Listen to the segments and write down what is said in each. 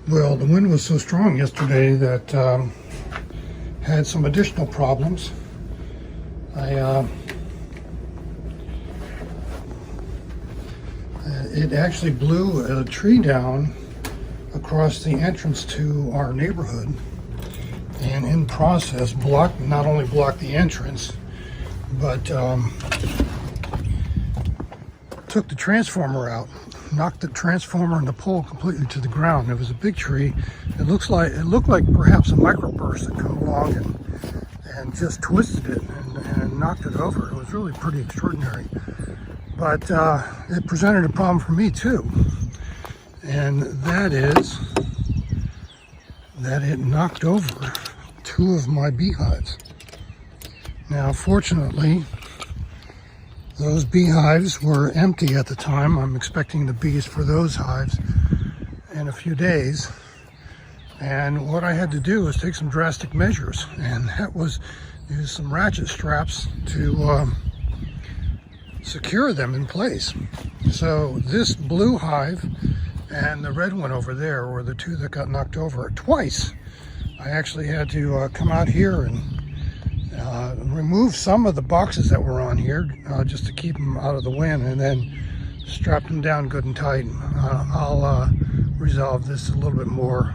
Well, the wind was so strong yesterday that had some additional problems. It actually blew a tree down across the entrance to our neighborhood, and in process not only blocked the entrance, but took the transformer out, knocked the transformer and the pole completely to the ground. It was a big tree. It looked like perhaps a microburst had come along and just twisted it and knocked it over. It was really pretty extraordinary. But it presented a problem for me too, and that is that it knocked over 2 of my beehives. Now, fortunately, those beehives were empty at the time. I'm expecting the bees for those hives in a few days. And what I had to do was take some drastic measures, and that was use some ratchet straps to secure them in place. So this blue hive and the red one over there were the 2 that got knocked over twice. I actually had to come out here and remove some of the boxes that were on here just to keep them out of the wind, and then strap them down good and tight. I'll resolve this a little bit more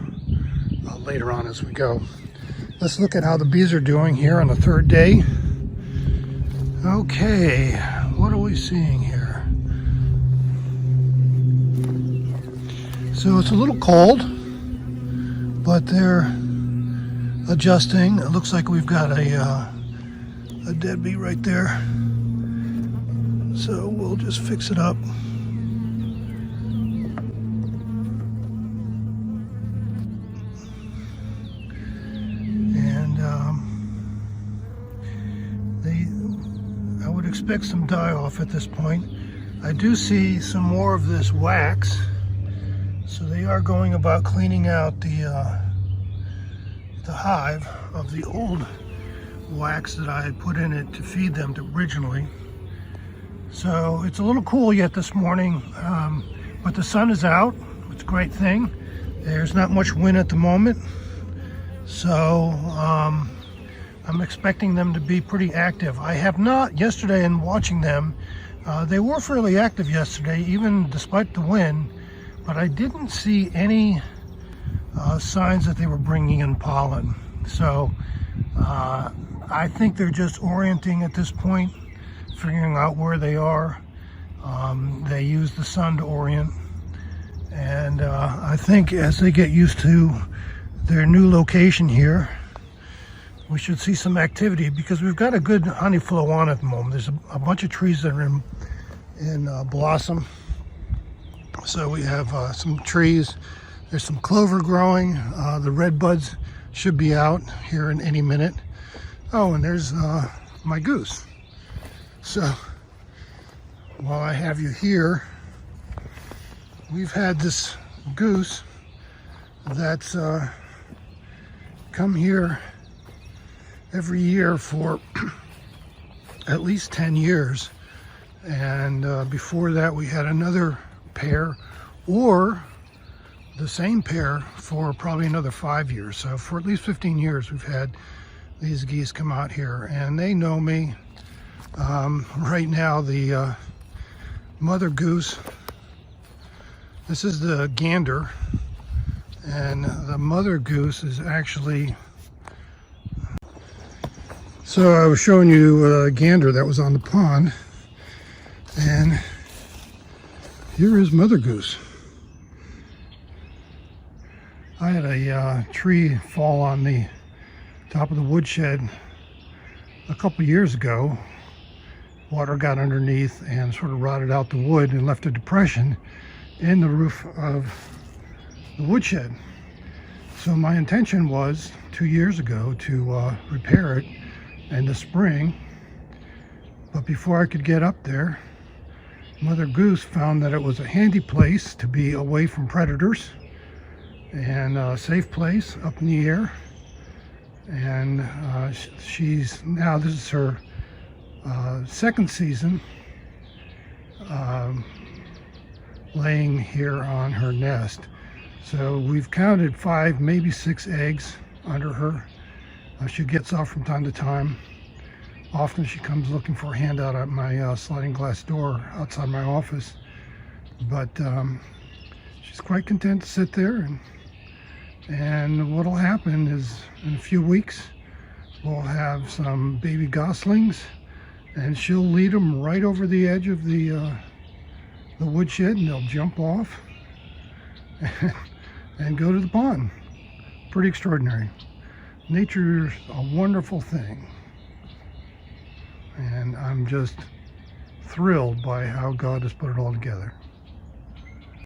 later on as we go. Let's look at how the bees are doing here on the 3rd day. Okay, what are we seeing here? So it's a little cold, but they're adjusting. It looks like we've got a dead bee right there. So we'll just fix it up. And I would expect some die-off at this point. I do see some more of this wax. So they are going about cleaning out the hive of the old wax that I had put in it to feed them originally. So it's a little cool yet this morning, but the sun is out. It's a great thing. There's not much wind at the moment, so I'm expecting them to be pretty active. I have not, yesterday in watching them, they were fairly active yesterday, even despite the wind, but I didn't see any signs that they were bringing in pollen. So I think they're just orienting at this point, figuring out where they are. They use the sun to orient, and I think as they get used to their new location here, we should see some activity, because we've got a good honey flow on at the moment. There's a bunch of trees that are in blossom. So we have some trees. There's some clover growing. The red buds should be out here in any minute. Oh, and there's my goose. So while I have you here, we've had this goose that's come here every year for at least 10 years. And before that, we had another pair, or the same pair, for probably another 5 years. So for at least 15 years, we've had these geese come out here, and they know me. Right now, the Mother Goose, this is the gander, and the Mother Goose is actually, so I was showing you a gander that was on the pond, and here is Mother Goose. I had a tree fall on the top of the woodshed a couple years ago. Water got underneath and sort of rotted out the wood and left a depression in the roof of the woodshed. So my intention was 2 years ago to repair it in the spring, but before I could get up there, Mother Goose found that it was a handy place to be away from predators and a safe place up in the air. And she's now, this is her second season laying here on her nest. So we've counted 5, maybe 6 eggs under her. She gets off from time to time. Often she comes looking for a handout at my sliding glass door outside my office. But she's quite content to sit there. And what'll happen is in a few weeks, we'll have some baby goslings, and she'll lead them right over the edge of the woodshed, and they'll jump off and go to the pond. Pretty extraordinary. Nature's a wonderful thing, and I'm just thrilled by how God has put it all together.